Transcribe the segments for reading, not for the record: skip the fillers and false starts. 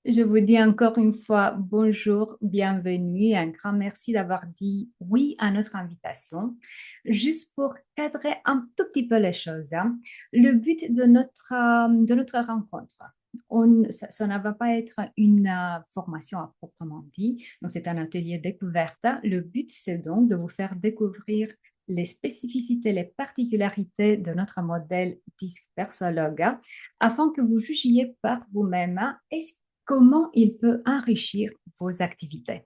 Je vous dis encore une fois bonjour, bienvenue et un grand merci d'avoir dit oui à notre invitation. Juste pour cadrer un tout petit peu les choses, hein, le but de notre rencontre, ça ne va pas être une formation à proprement dit, donc c'est un atelier découverte. Le but, c'est donc de vous faire découvrir les spécificités, les particularités de notre modèle disque Persologue, hein, afin que vous jugiez par vous-même, hein, est-ce comment il peut enrichir vos activités.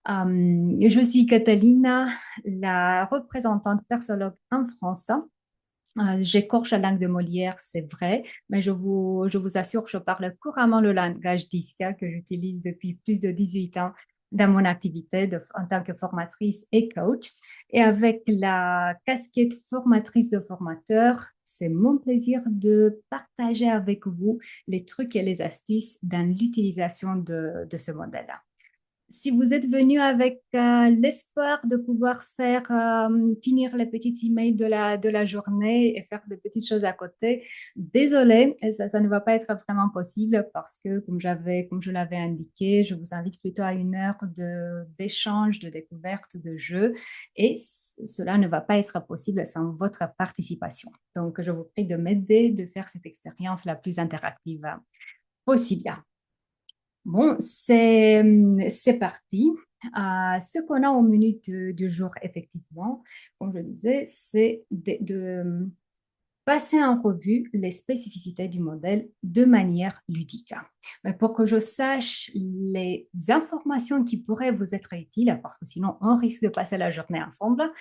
Je suis Catalina, la représentante persologue en France. J'écorche la langue de Molière, c'est vrai, mais je vous assure, je parle couramment le langage d'ISCA que j'utilise depuis plus de 18 ans dans mon activité en tant que formatrice et coach. Et avec la casquette formatrice de formateur, c'est mon plaisir de partager avec vous les trucs et les astuces dans l'utilisation de ce modèle-là. Si vous êtes venu avec l'espoir de pouvoir finir les petits emails de la journée et faire des petites choses à côté, désolé, ça ne va pas être vraiment possible parce que, comme je l'avais indiqué, je vous invite plutôt à une heure d'échange, de découverte, de jeu et cela ne va pas être possible sans votre participation. Donc, je vous prie de m'aider de faire cette expérience la plus interactive possible. Bon, c'est parti. Ce qu'on a au menu du jour, effectivement, comme je disais, c'est de passer en revue les spécificités du modèle de manière ludique. Mais pour que je sache les informations qui pourraient vous être utiles, parce que sinon on risque de passer la journée ensemble,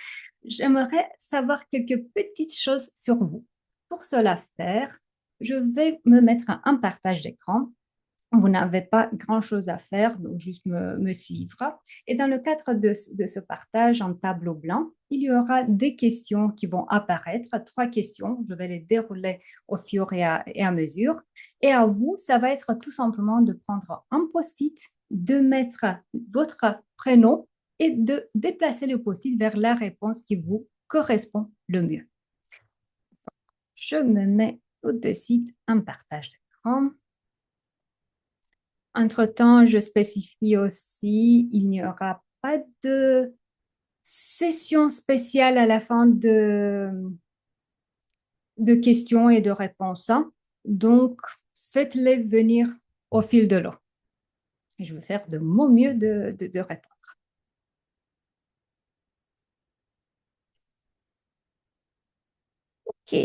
j'aimerais savoir quelques petites choses sur vous. Pour cela faire, je vais me mettre un partage d'écran. Vous n'avez pas grand-chose à faire, donc juste me suivre. Et dans le cadre de ce partage en tableau blanc, il y aura des questions qui vont apparaître, trois questions. Je vais les dérouler au fur et à mesure. Et à vous, ça va être tout simplement de prendre un post-it, de mettre votre prénom et de déplacer le post-it vers la réponse qui vous correspond le mieux. Je me mets tout de suite un partage d'écran. Entre-temps, je spécifie aussi, il n'y aura pas de session spéciale à la fin de questions et de réponses, hein. Donc, faites-les venir au fil de l'eau. Je vais faire de mon mieux de répondre. OK.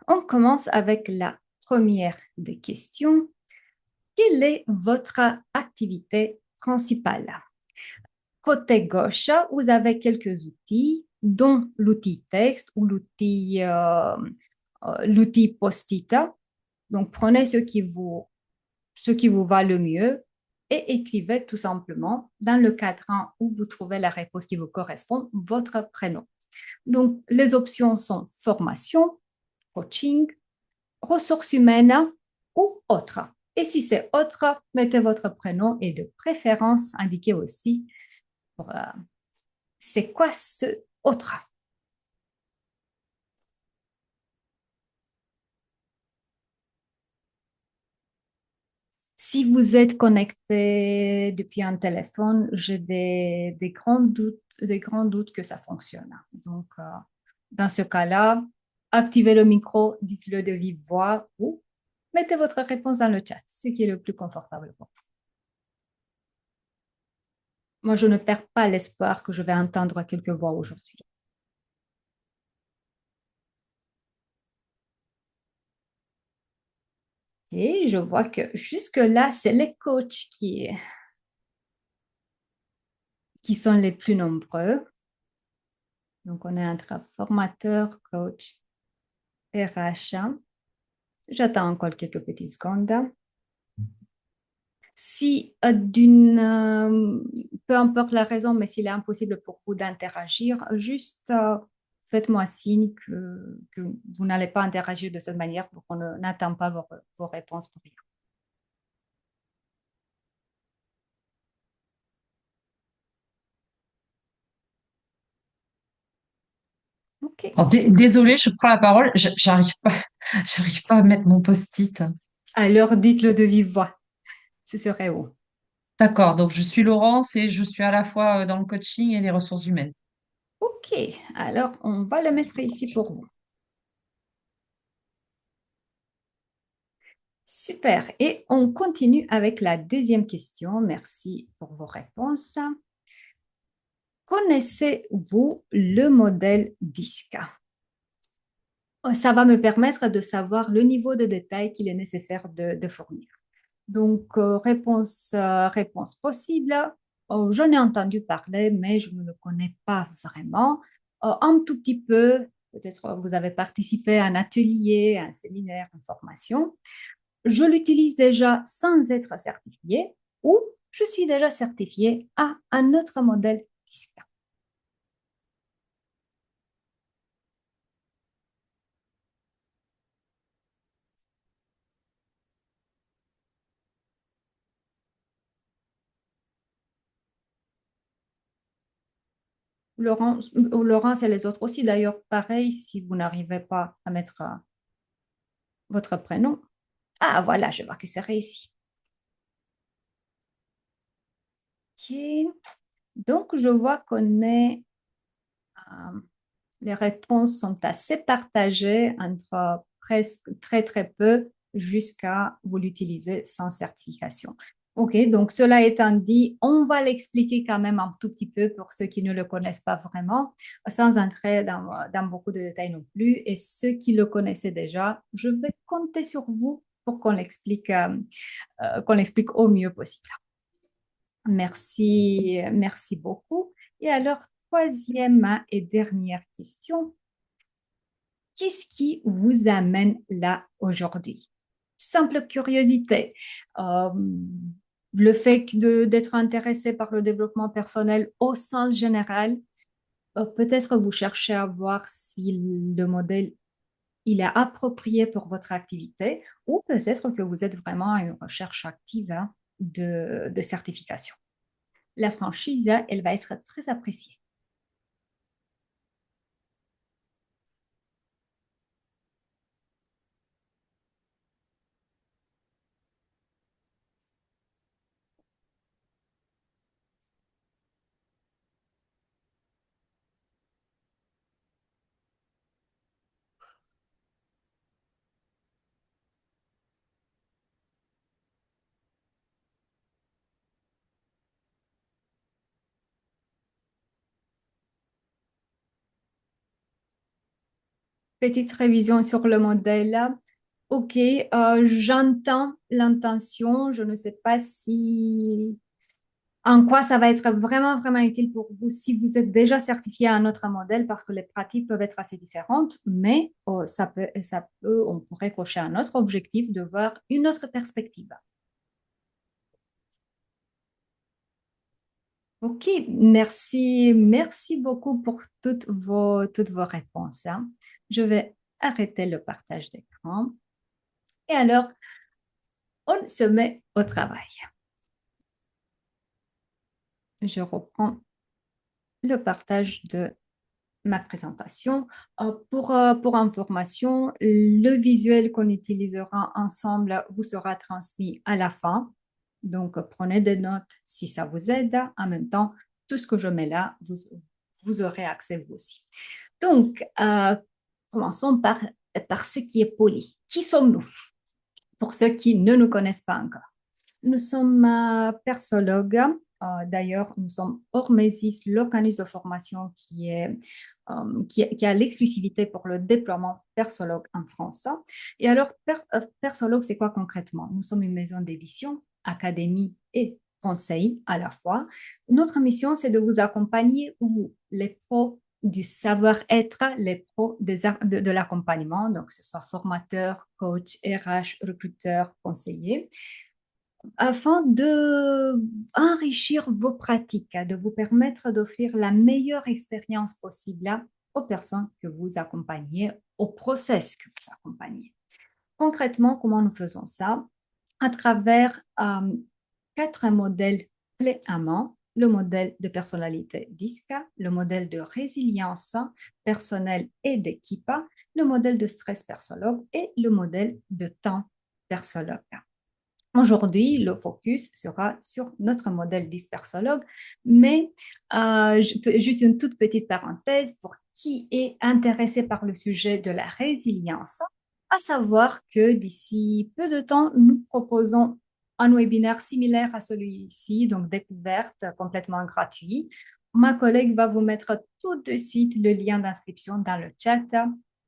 On commence avec la première des questions. Quelle est votre activité principale? Côté gauche, vous avez quelques outils, dont l'outil texte ou l'outil post-it. Donc, prenez ce qui vous va le mieux et écrivez tout simplement dans le cadran où vous trouvez la réponse qui vous correspond, votre prénom. Donc, les options sont formation, coaching, ressources humaines ou autre. Et si c'est autre, mettez votre prénom et de préférence, indiquez aussi pour, c'est quoi ce autre? Si vous êtes connecté depuis un téléphone, j'ai des grands doutes que ça fonctionne. Donc, dans ce cas-là, activez le micro, dites-le de vive voix ou mettez votre réponse dans le chat, ce qui est le plus confortable pour vous. Moi, je ne perds pas l'espoir que je vais entendre quelques voix aujourd'hui. Et je vois que jusque-là, c'est les coachs qui sont les plus nombreux. Donc, on est entre formateur, coach, RH. J'attends encore quelques petites secondes. Si peu importe la raison, mais s'il est impossible pour vous d'interagir, juste faites-moi signe que vous n'allez pas interagir de cette manière pour qu'on n'attend pas vos réponses pour rien. OK. Alors, désolée, je prends la parole. J'arrive pas, j'arrive pas à mettre mon post-it. Alors, dites-le de vive voix. Ce serait où? D'accord, donc je suis Laurence et je suis à la fois dans le coaching et les ressources humaines. Ok, alors on va le mettre ici pour vous. Super. Et on continue avec la deuxième question. Merci pour vos réponses. Connaissez-vous le modèle DISCA? Ça va me permettre de savoir le niveau de détail qu'il est nécessaire de fournir. Donc, réponse possible. J'en ai entendu parler, mais je ne le connais pas vraiment. Un tout petit peu, peut-être vous avez participé à un atelier, à un séminaire, une formation. Je l'utilise déjà sans être certifié ou je suis déjà certifié à un autre modèle DISCA. Laurence et les autres aussi, d'ailleurs, pareil, si vous n'arrivez pas à mettre votre prénom. Ah, voilà, je vois que c'est réussi. Ok. Donc, je vois qu'on est, euh, les réponses sont assez partagées entre presque très, très peu jusqu'à vous l'utiliser sans certification. OK, donc cela étant dit, on va l'expliquer quand même un tout petit peu pour ceux qui ne le connaissent pas vraiment, sans entrer dans beaucoup de détails non plus. Et ceux qui le connaissaient déjà, je vais compter sur vous pour qu'on l'explique au mieux possible. Merci, merci beaucoup. Et alors, troisième et dernière question. Qu'est-ce qui vous amène là aujourd'hui? Simple curiosité. Euh, le fait d'être intéressé par le développement personnel au sens général, peut-être vous cherchez à voir si le modèle il est approprié pour votre activité ou peut-être que vous êtes vraiment à une recherche active hein, de certification. La franchise, elle va être très appréciée. Petite révision sur le modèle. Ok, j'entends l'intention. Je ne sais pas si en quoi ça va être vraiment, vraiment utile pour vous si vous êtes déjà certifié à un autre modèle parce que les pratiques peuvent être assez différentes, mais on pourrait cocher un autre objectif de voir une autre perspective. Ok, merci, merci beaucoup pour toutes vos réponses, hein. Je vais arrêter le partage d'écran. Et alors, on se met au travail. Je reprends le partage de ma présentation. Pour information, le visuel qu'on utilisera ensemble vous sera transmis à la fin. Donc, prenez des notes si ça vous aide. En même temps, tout ce que je mets là, vous aurez accès vous aussi. Donc, commençons par ce qui est poli. Qui sommes-nous? Pour ceux qui ne nous connaissent pas encore. Nous sommes persologues. D'ailleurs, nous sommes Ormesis, l'organisme de formation qui a l'exclusivité pour le déploiement persologue en France. Et alors, persologue, c'est quoi concrètement? Nous sommes une maison d'édition, académie et conseil à la fois. Notre mission, c'est de vous accompagner, vous, les pros du savoir-être, les pros de l'accompagnement, donc que ce soit formateur, coach, RH, recruteur, conseiller afin de enrichir vos pratiques, de vous permettre d'offrir la meilleure expérience possible aux personnes que vous accompagnez, au process que vous accompagnez. Concrètement, comment nous faisons ça? À travers quatre modèles clés à main. Le modèle de personnalité DISCA, le modèle de résilience personnelle et d'équipe, le modèle de stress persologue et le modèle de temps persologue. Aujourd'hui, le focus sera sur notre modèle dispersologue, mais juste une toute petite parenthèse pour qui est intéressé par le sujet de la résilience, à savoir que d'ici peu de temps, nous proposons un webinaire similaire à celui-ci, donc découverte complètement gratuit. Ma collègue va vous mettre tout de suite le lien d'inscription dans le chat.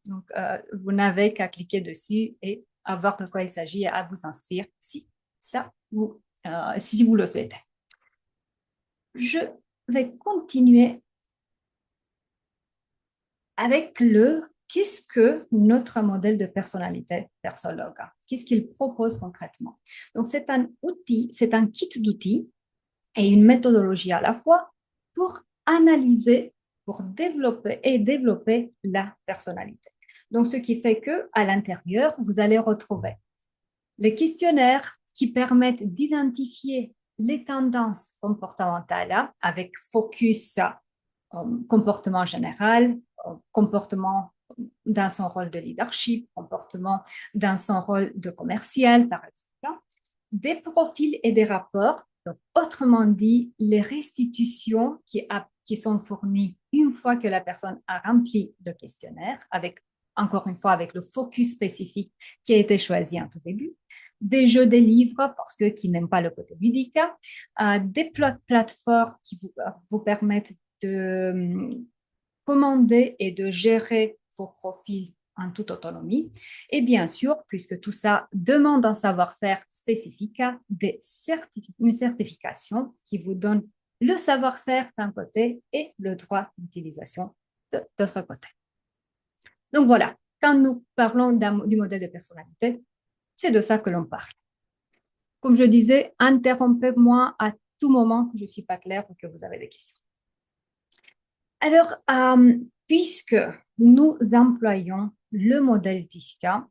Donc, vous n'avez qu'à cliquer dessus et à voir de quoi il s'agit et à vous inscrire si ça, si vous le souhaitez. Je vais continuer avec qu'est-ce que notre modèle de personnalité persologue, qu'est-ce qu'il propose concrètement. Donc, c'est un outil, c'est un kit d'outils et une méthodologie à la fois pour analyser, pour développer la personnalité. Donc, ce qui fait que à l'intérieur, vous allez retrouver les questionnaires qui permettent d'identifier les tendances comportementales avec focus comportement général, comportement dans son rôle de leadership, comportement dans son rôle de commercial, par exemple, des profils et des rapports. Donc, autrement dit, les restitutions qui sont fournies une fois que la personne a rempli le questionnaire, avec encore une fois avec le focus spécifique qui a été choisi en tout début, des jeux, des livres, parce que qui n'aiment pas le côté ludique, des plateformes qui vous permettent de commander et de gérer vos profils en toute autonomie. Et bien sûr, puisque tout ça demande un savoir-faire spécifique, une certification qui vous donne le savoir-faire d'un côté et le droit d'utilisation de l'autre côté. Donc voilà, quand nous parlons du modèle de personnalité, c'est de ça que l'on parle. Comme je disais, interrompez-moi à tout moment que je ne suis pas claire ou que vous avez des questions. Alors, puisque nous employons le modèle DISCA,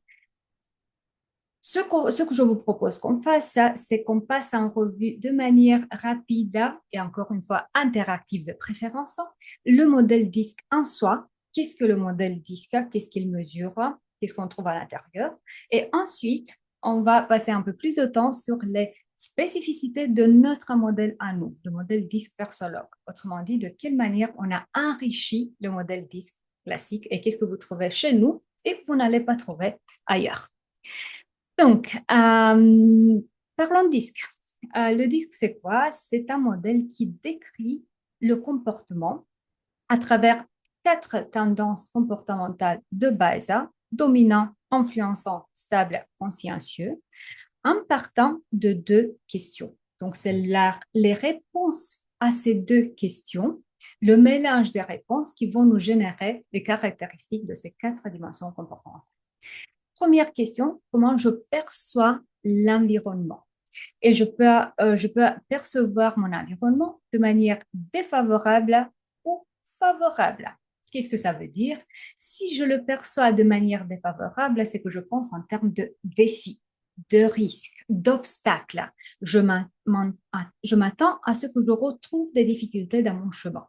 ce que je vous propose qu'on fasse, c'est qu'on passe en revue de manière rapide et encore une fois interactive de préférence le modèle DISC en soi. Qu'est-ce que le modèle DISCA? Qu'est-ce qu'il mesure? Qu'est-ce qu'on trouve à l'intérieur? Et ensuite, on va passer un peu plus de temps sur les spécificités de notre modèle à nous, le modèle DISC persologue. Autrement dit, de quelle manière on a enrichi le modèle DISC classique et qu'est-ce que vous trouvez chez nous et vous n'allez pas trouver ailleurs. Donc, parlons de disque. Le disque, c'est quoi? C'est un modèle qui décrit le comportement à travers 4 tendances comportementales de base, dominant, influençant, stable, consciencieux, en partant de 2 questions. Donc, c'est les réponses à ces 2 questions, le mélange des réponses qui vont nous générer les caractéristiques de ces 4 dimensions comportementales. Première question, comment je perçois l'environnement? Et je peux percevoir mon environnement de manière défavorable ou favorable. Qu'est-ce que ça veut dire? Si je le perçois de manière défavorable, c'est que je pense en termes de défis, de risques, d'obstacles. Je m'attends à ce que je retrouve des difficultés dans mon chemin.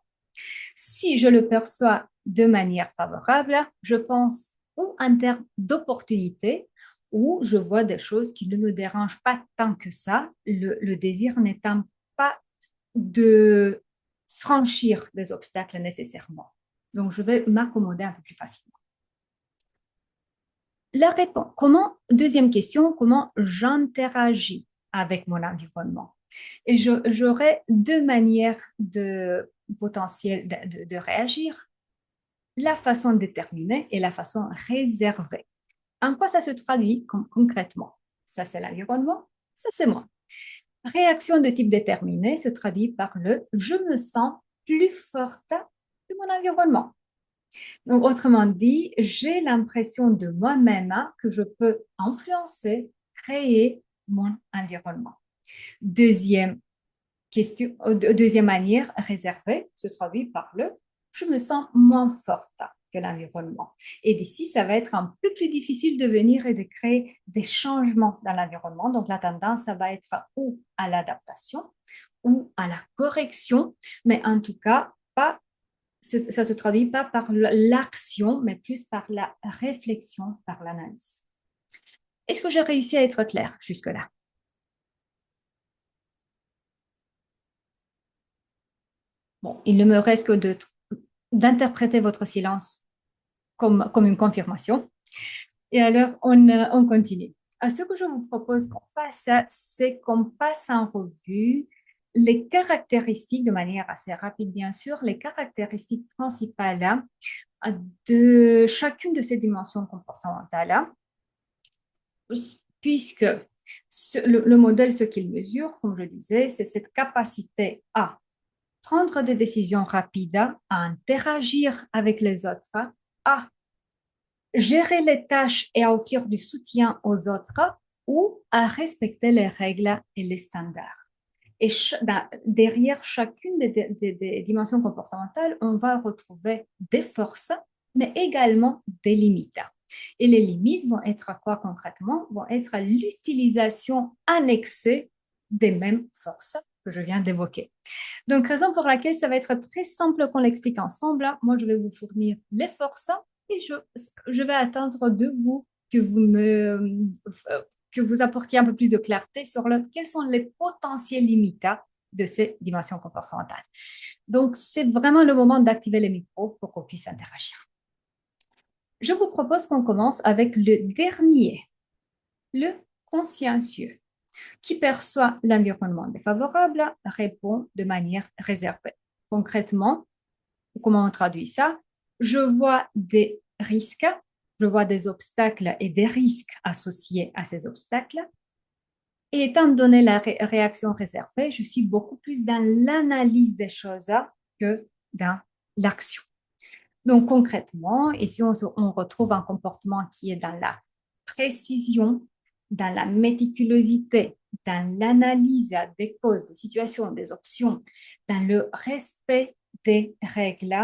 Si je le perçois de manière favorable, je pense ou en termes d'opportunité, où je vois des choses qui ne me dérangent pas tant que ça, le désir n'étant pas de franchir des obstacles nécessairement. Donc, je vais m'accommoder un peu plus facilement. La réponse, deuxième question, comment j'interagis avec mon environnement? Et j'aurai 2 manières potentielles de réagir, la façon déterminée et la façon réservée. En quoi ça se traduit concrètement? Ça, c'est l'environnement, ça, c'est moi. Réaction de type déterminé se traduit par le je me sens plus forte que mon environnement. Donc, autrement dit, j'ai l'impression de moi-même que je peux influencer, créer mon environnement. Deuxième manière réservée se traduit par le je me sens moins forte que l'environnement. Et d'ici, ça va être un peu plus difficile de venir et de créer des changements dans l'environnement. Donc, la tendance, ça va être ou à l'adaptation ou à la correction, mais en tout cas, ça se traduit pas par l'action, mais plus par la réflexion, par l'analyse. Est-ce que j'ai réussi à être claire jusque-là? Bon, il ne me reste que d'interpréter votre silence comme une confirmation. Et alors, on continue. Ce que je vous propose qu'on fasse, c'est qu'on passe en revue les caractéristiques, de manière assez rapide, bien sûr, les caractéristiques principales de chacune de ces dimensions comportementales, puisque le modèle, ce qu'il mesure, comme je disais, c'est cette capacité à prendre des décisions rapides, à interagir avec les autres, à gérer les tâches et à offrir du soutien aux autres ou à respecter les règles et les standards. Et derrière chacune des dimensions comportementales, on va retrouver des forces, mais également des limites. Et les limites vont être quoi concrètement? Vont être l'utilisation annexée des mêmes forces que je viens d'évoquer. Donc, raison pour laquelle ça va être très simple qu'on l'explique ensemble. Moi, je vais vous fournir les forces et je vais attendre de vous que vous apportiez un peu plus de clarté sur quelles sont les potentielles limites de ces dimensions comportementales. Donc, c'est vraiment le moment d'activer les micros pour qu'on puisse interagir. Je vous propose qu'on commence avec le dernier, le consciencieux, qui perçoit l'environnement défavorable, répond de manière réservée. Concrètement, comment on traduit ça? Je vois des risques, je vois des obstacles et des risques associés à ces obstacles. Et étant donné la réaction réservée, je suis beaucoup plus dans l'analyse des choses que dans l'action. Donc concrètement, ici on retrouve un comportement qui est dans la précision, dans la méticulosité, dans l'analyse des causes, des situations, des options, dans le respect des règles,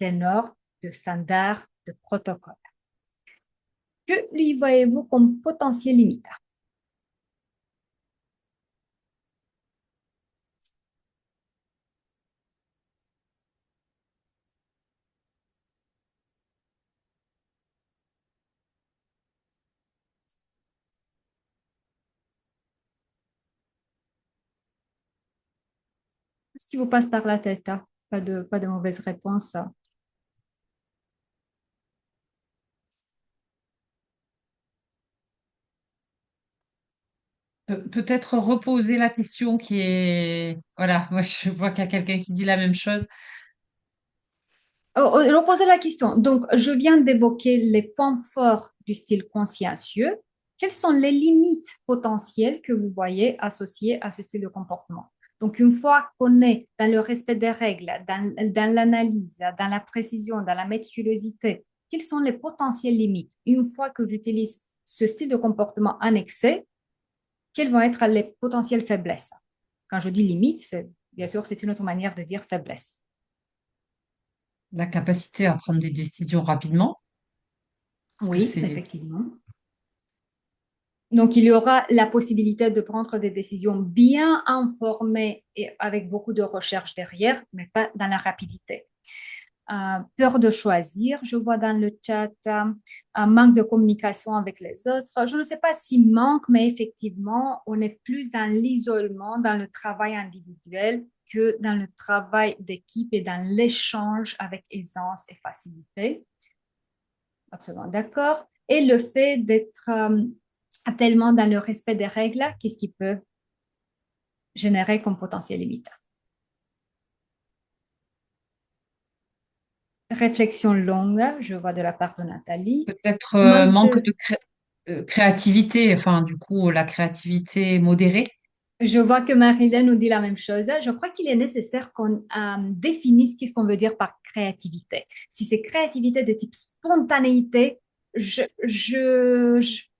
des normes, de standards, de protocoles. Que lui voyez-vous comme potentiel limite? Ce qui vous passe par la tête, hein? Pas de mauvaise réponse. Peut-être reposer la question qui est... Voilà, moi je vois qu'il y a quelqu'un qui dit la même chose. Reposer la question. Donc, je viens d'évoquer les points forts du style consciencieux. Quelles sont les limites potentielles que vous voyez associées à ce style de comportement? Donc, une fois qu'on est dans le respect des règles, dans l'analyse, dans la précision, dans la méticulosité, quelles sont les potentielles limites? Une fois que j'utilise ce style de comportement annexé, quelles vont être les potentielles faiblesses? Quand je dis limite, bien sûr, c'est une autre manière de dire faiblesse. La capacité à prendre des décisions rapidement, parce que Oui, c'est effectivement. Donc, il y aura la possibilité de prendre des décisions bien informées et avec beaucoup de recherche derrière, mais pas dans la rapidité. Peur de choisir, je vois dans le chat un manque de communication avec les autres. Je ne sais pas si manque, mais effectivement, on est plus dans l'isolement, dans le travail individuel que dans le travail d'équipe et dans l'échange avec aisance et facilité. Absolument d'accord. Et le fait d'être tellement dans le respect des règles, qu'est-ce qui peut générer comme potentiel limite? Réflexion longue, je vois de la part de Nathalie. peut-être Manque manque de... de créativité, enfin du coup la créativité modérée. Je vois que Marilyn nous dit la même chose. Je crois qu'il est nécessaire qu'on définisse qu'est-ce qu'on veut dire par créativité. Si c'est créativité de type spontanéité,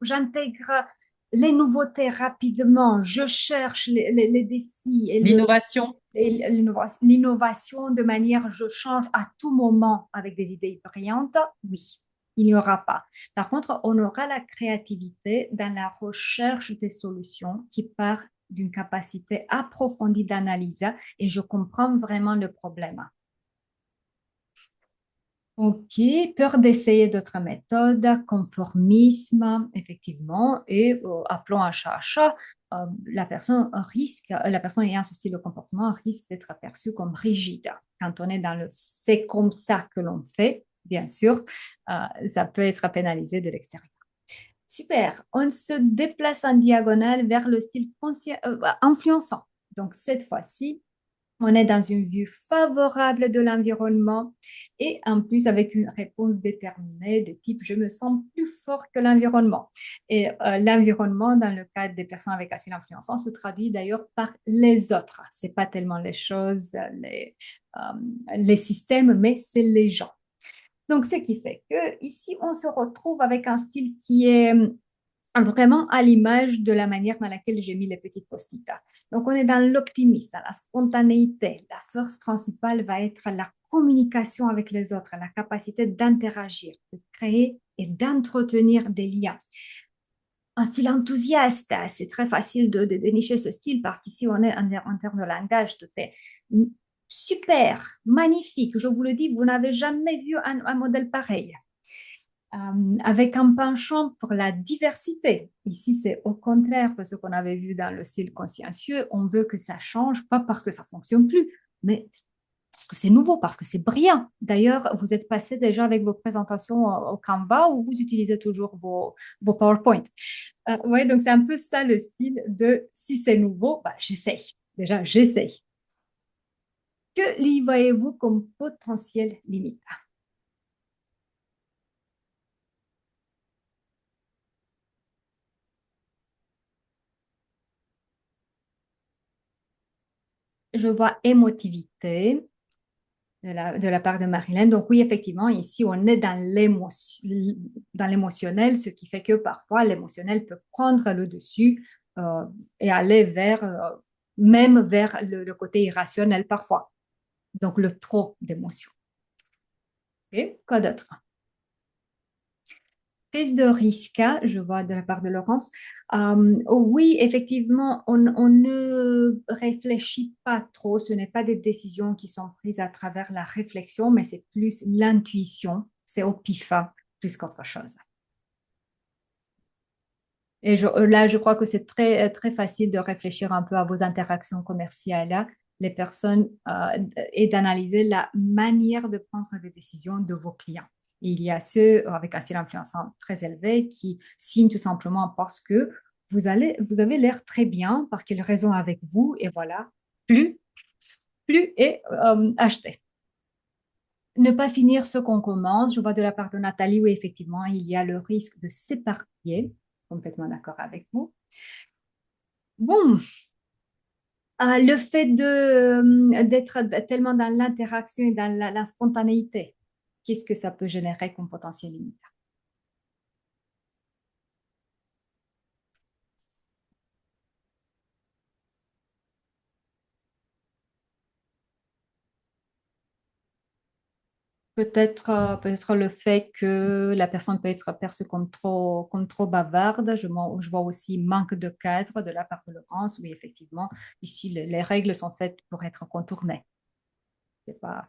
j'intègre les nouveautés rapidement, je cherche les défis et L'innovation, l'innovation de manière, je change à tout moment avec des idées brillantes, oui, il n'y aura pas. Par contre, on aura la créativité dans la recherche des solutions qui part d'une capacité approfondie d'analyse et je comprends vraiment le problème. Ok, peur d'essayer d'autres méthodes, conformisme, effectivement, et appelons un chat à chat, la personne ayant ce style de comportement risque d'être perçue comme rigide. Quand on est dans le c'est comme ça que l'on fait, bien sûr, ça peut être pénalisé de l'extérieur. Super, on se déplace en diagonale vers le style influençant. Donc cette fois-ci, on est dans une vue favorable de l'environnement et en plus avec une réponse déterminée de type je me sens plus fort que l'environnement. Et l'environnement, dans le cadre des personnes avec acide influençant, se traduit d'ailleurs par les autres. C'est pas tellement les choses, euh, les systèmes, mais c'est les gens. Donc, ce qui fait que ici, on se retrouve avec un style qui est vraiment à l'image de la manière dans laquelle j'ai mis les petites post-it. Donc, on est dans l'optimisme, dans la spontanéité. La force principale va être la communication avec les autres, la capacité d'interagir, de créer et d'entretenir des liens. Un style enthousiaste, c'est très facile de dénicher ce style parce qu'ici, on est en termes de langage, tout est super, magnifique. Je vous le dis, vous n'avez jamais vu un modèle pareil avec un penchant pour la diversité. Ici, c'est au contraire de ce qu'on avait vu dans le style consciencieux. On veut que ça change, pas parce que ça fonctionne plus, mais parce que c'est nouveau, parce que c'est brillant. D'ailleurs, vous êtes passé déjà avec vos présentations au Canva ou vous utilisez toujours vos PowerPoint. Oui, donc c'est un peu ça le style de si c'est nouveau, bah, j'essaye. Déjà, j'essaye. Que lui voyez-vous comme potentiel limite? Je vois émotivité, de la part de Marilyn. Donc oui, effectivement, ici, on est dans l'émotionnel, ce qui fait que parfois, l'émotionnel peut prendre le dessus et aller même vers le côté irrationnel parfois. Donc le trop d'émotions. Okay. Quoi d'autre? Prise de risque, je vois de la part de Laurence. Oui, effectivement, on ne réfléchit pas trop. Ce n'est pas des décisions qui sont prises à travers la réflexion, mais c'est plus l'intuition. C'est au pif plus qu'autre chose. Et là, je crois que c'est très facile de réfléchir un peu à vos interactions commerciales, les personnes, et d'analyser la manière de prendre des décisions de vos clients. Il y a ceux avec un style influençant très élevé qui signent tout simplement parce que vous avez l'air très bien, parce qu'ils raisonnent avec vous, et voilà, plus, plus est acheté. Ne pas finir ce qu'on commence. Je vois de la part de Nathalie, oui, effectivement, il y a le risque de s'éparpiller. Complètement d'accord avec vous. Bon, le fait d'être tellement dans l'interaction et dans la spontanéité, qu'est-ce que ça peut générer comme potentiel limite? Peut-être le fait que la personne peut être perçue comme trop bavarde. Je vois aussi manque de cadre de la part de Laurence. Oui, effectivement, ici, les règles sont faites pour être contournées. C'est pas,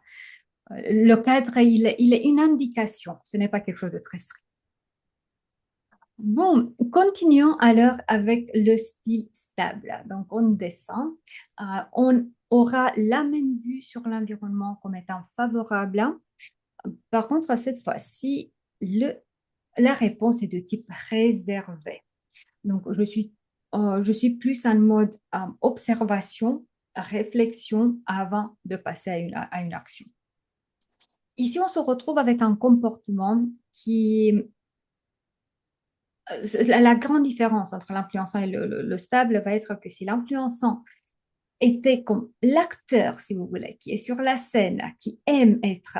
le cadre, il est une indication. Ce n'est pas quelque chose de très strict. Bon, continuons alors avec le style stable. Donc, on descend. On aura la même vue sur l'environnement comme étant favorable. Par contre, cette fois-ci, la réponse est de type réservé. Donc, je suis plus en mode observation, réflexion avant de passer à une action. Ici, on se retrouve avec un comportement qui la grande différence entre l'influençant et le stable va être que si l'influençant était comme l'acteur, si vous voulez, qui est sur la scène, qui aime être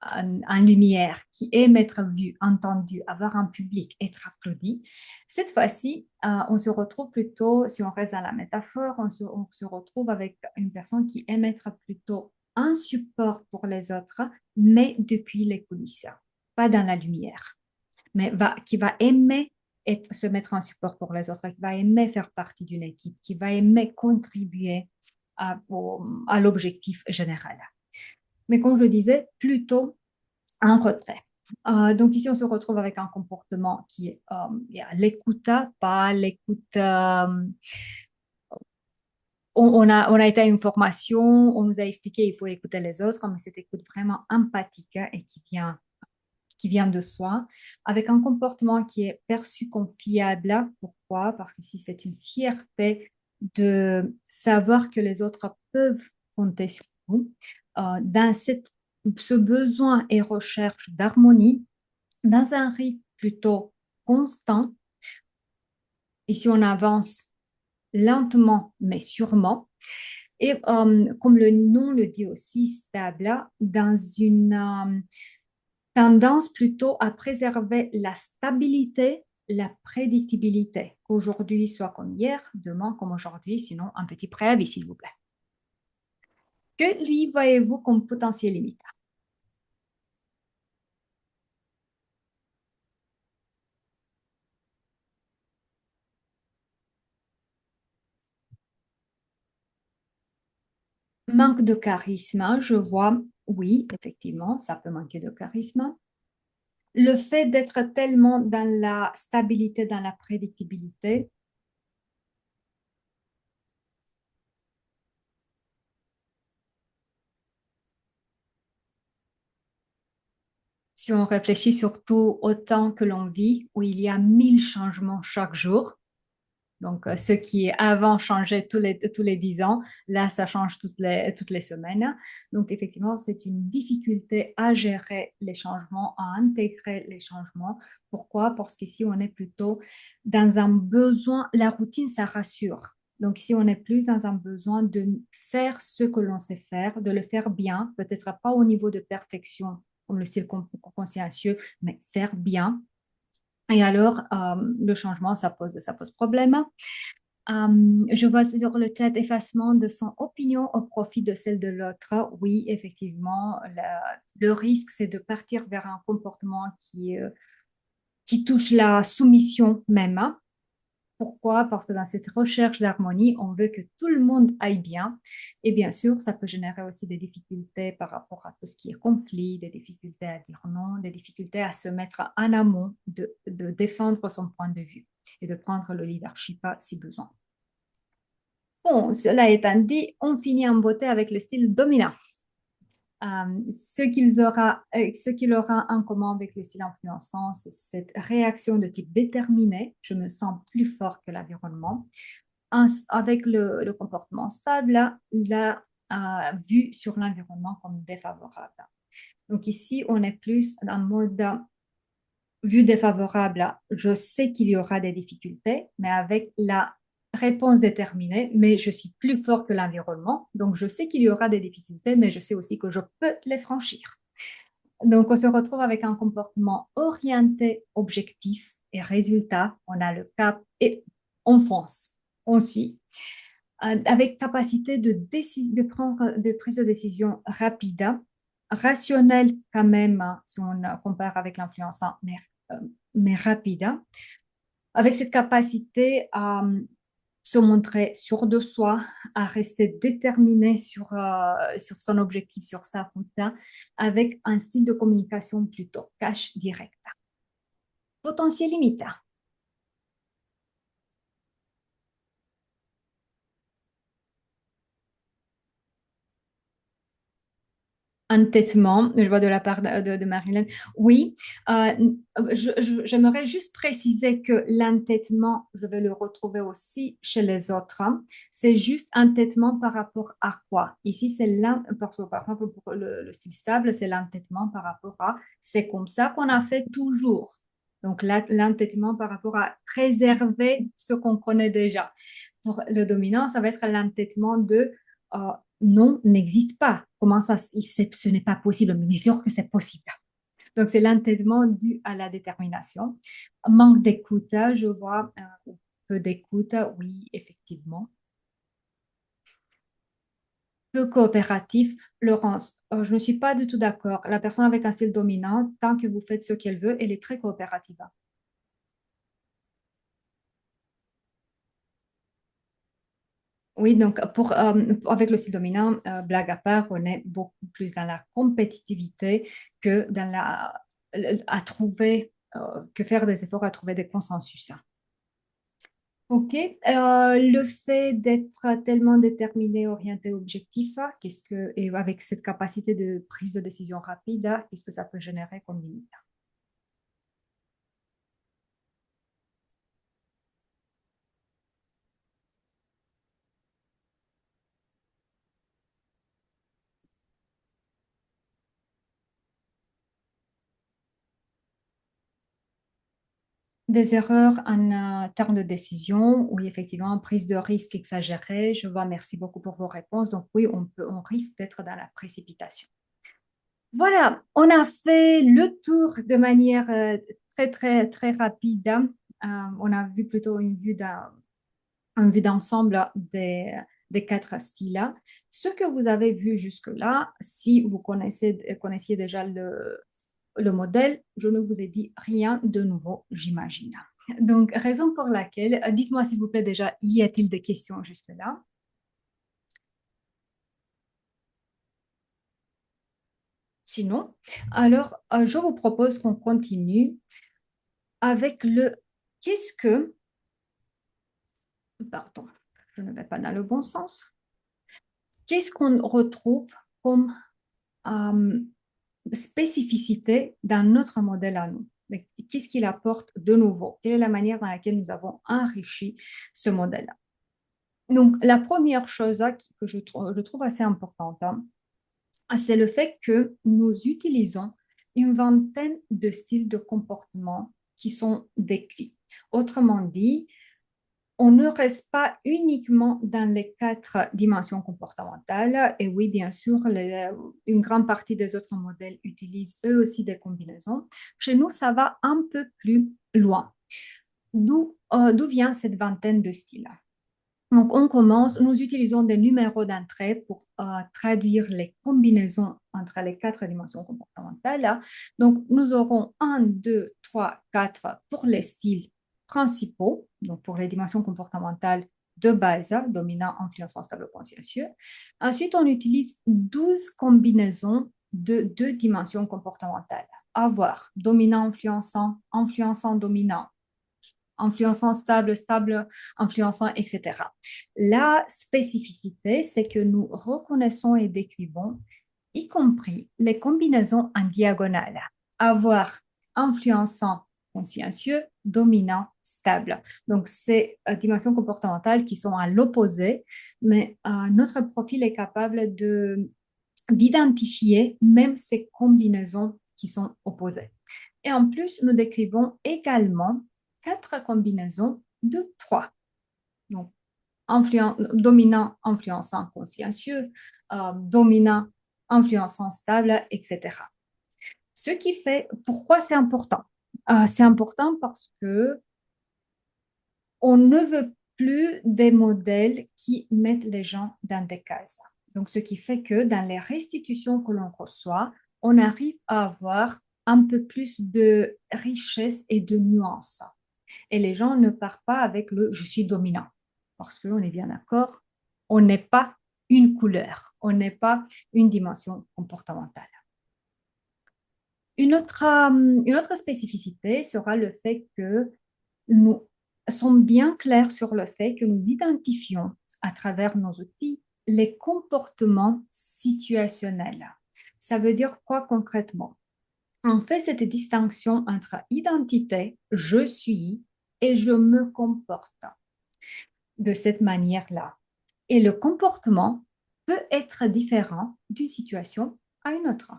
en lumière, qui aime être vu, entendu, avoir un public, être applaudi, cette fois-ci, on se retrouve plutôt, si on reste dans la métaphore, on se retrouve avec une personne qui aime être plutôt un support pour les autres, mais depuis les coulisses, pas dans la lumière mais qui va aimer se mettre en support pour les autres, qui va aimer faire partie d'une équipe, qui va aimer contribuer à l'objectif général. Mais comme je disais, plutôt un retrait. Donc ici, on se retrouve avec un comportement qui est il y a l'écoute, pas l'écoute. On a été à une formation, on nous a expliqué il faut écouter les autres, mais cette écoute vraiment empathique et qui vient de soi, avec un comportement qui est perçu comme fiable. Pourquoi? Parce que si c'est une fierté de savoir que les autres peuvent compter sur nous, dans ce besoin et recherche d'harmonie, dans un rythme plutôt constant, et si on avance lentement mais sûrement, et comme le nom le dit aussi, stable, dans une tendance plutôt à préserver la stabilité, la prédictibilité, qu'aujourd'hui soit comme hier, demain comme aujourd'hui, sinon un petit préavis, s'il vous plaît. Que lui voyez-vous comme potentiel limite? Manque de charisme, je vois, oui, effectivement, ça peut manquer de charisme. Le fait d'être tellement dans la stabilité, dans la prédictibilité, si on réfléchit surtout au temps que l'on vit, où il y a 1000 changements chaque jour, donc ce qui avant changeait tous les 10 ans, là, ça change toutes les semaines. Donc effectivement, c'est une difficulté à gérer les changements, à intégrer les changements. Pourquoi? Parce qu'ici, on est plutôt dans un besoin, la routine, ça rassure. Donc ici, on est plus dans un besoin de faire ce que l'on sait faire, de le faire bien, peut-être pas au niveau de perfection, comme le style consciencieux, mais faire bien. Et alors, le changement, ça pose problème. Je vois sur le chat effacement de son opinion au profit de celle de l'autre. Oui, effectivement, le risque, c'est de partir vers un comportement qui touche la soumission même. Pourquoi? Parce que dans cette recherche d'harmonie, on veut que tout le monde aille bien. Et bien sûr, ça peut générer aussi des difficultés par rapport à tout ce qui est conflit, des difficultés à dire non, des difficultés à se mettre en amont, de défendre son point de vue et de prendre le leadership si besoin. Bon, cela étant dit, on finit en beauté avec le style dominant. Ce qu'il aura en commun avec le style influençant, c'est cette réaction de type déterminé. Je me sens plus fort que l'environnement. Avec le comportement stable, la vue sur l'environnement comme défavorable. Donc ici, on est plus en mode vue défavorable. Je sais qu'il y aura des difficultés, mais avec la réponse déterminée, mais je suis plus fort que l'environnement. Donc je sais qu'il y aura des difficultés, mais je sais aussi que je peux les franchir. Donc on se retrouve avec un comportement orienté, objectif et résultat. On a le cap et on fonce, on suit avec capacité de prendre de prise de décision rapide, rationnelle quand même, hein, si on compare avec l'influençant, mais rapide, hein, avec cette capacité à se montrer sûr de soi, à rester déterminé sur son objectif, sur sa route, hein, avec un style de communication plutôt cash direct. Potentiel limite. Entêtement, je vois de la part de Marilyn. Oui, euh, j'aimerais juste préciser que l'entêtement, je vais le retrouver aussi chez les autres, hein. C'est juste entêtement par rapport à quoi? Ici, c'est parce que par exemple, pour le style stable, c'est l'entêtement par rapport à c'est comme ça qu'on a fait toujours. Donc, l'entêtement par rapport à préserver ce qu'on connaît déjà. Pour le dominant, ça va être l'entêtement de euh, non n'existe pas. Comment ça, ce n'est pas possible, mais bien sûr que c'est possible. Donc, c'est l'entêtement dû à la détermination. Manque d'écoute, je vois, peu d'écoute, oui, effectivement. Peu coopératif, Laurence, je ne suis pas du tout d'accord. La personne avec un style dominant, tant que vous faites ce qu'elle veut, elle est très coopérative. Oui, donc avec le style dominant, blague à part, on est beaucoup plus dans la compétitivité que dans à trouver, que faire des efforts à trouver des consensus. Ok, le fait d'être tellement déterminé, orienté, objectif, et avec cette capacité de prise de décision rapide, qu'est-ce que ça peut générer comme limite? Des erreurs en termes de décision, oui, effectivement, prise de risque exagérée. Je vois, merci beaucoup pour vos réponses. Donc oui, on risque d'être dans la précipitation. Voilà, on a fait le tour de manière très, très, très rapide. On a vu plutôt une vue d'ensemble des quatre styles. Ce que vous avez vu jusque-là, si vous connaissiez déjà le modèle, je ne vous ai dit rien de nouveau, j'imagine. Donc, raison pour laquelle, dites-moi s'il vous plaît déjà, y a-t-il des questions jusque-là? Sinon, alors, je vous propose qu'on continue avec le qu'est-ce que, pardon, je ne vais pas dans le bon sens, qu'est-ce qu'on retrouve comme euh, spécificité dans notre modèle à nous? Qu'est-ce qu'il apporte de nouveau? Quelle est la manière dans laquelle nous avons enrichi ce modèle-là? Donc, la première chose que je trouve assez importante, c'est le fait que nous utilisons une vingtaine de styles de comportement qui sont décrits. Autrement dit, on ne reste pas uniquement dans les quatre dimensions comportementales. Et oui, bien sûr, une grande partie des autres modèles utilisent eux aussi des combinaisons. Chez nous, ça va un peu plus loin. D'où vient cette vingtaine de styles? Donc, on commence, nous utilisons des numéros d'entrée pour traduire les combinaisons entre les quatre dimensions comportementales. Donc, nous aurons un, 2, 3, 4 pour les styles principaux, donc pour les dimensions comportementales de base, dominant, influençant, stable, consciencieux. Ensuite, on utilise 12 combinaisons de deux dimensions comportementales. Avoir dominant, influençant, influençant, dominant, influençant stable, stable, influençant, etc. La spécificité, c'est que nous reconnaissons et décrivons, y compris les combinaisons en diagonale. Avoir influençant, consciencieux, dominant, stable. Donc, c'est dimensions comportementales qui sont à l'opposé, mais notre profil est capable d'identifier même ces combinaisons qui sont opposées. Et en plus, nous décrivons également quatre combinaisons de trois. Donc, dominant, influençant, consciencieux, dominant, influençant, stable, etc. Ce qui fait, pourquoi c'est important? C'est important parce que on ne veut plus des modèles qui mettent les gens dans des cases. Donc, ce qui fait que dans les restitutions que l'on reçoit, on arrive à avoir un peu plus de richesse et de nuances. Et les gens ne partent pas avec le je suis dominant. Parce qu'on est bien d'accord, on n'est pas une couleur, on n'est pas une dimension comportementale. Une autre spécificité sera le fait que nous sommes bien clairs sur le fait que nous identifions à travers nos outils les comportements situationnels. Ça veut dire quoi concrètement? On fait cette distinction entre identité, je suis, et je me comporte de cette manière-là. Et le comportement peut être différent d'une situation à une autre.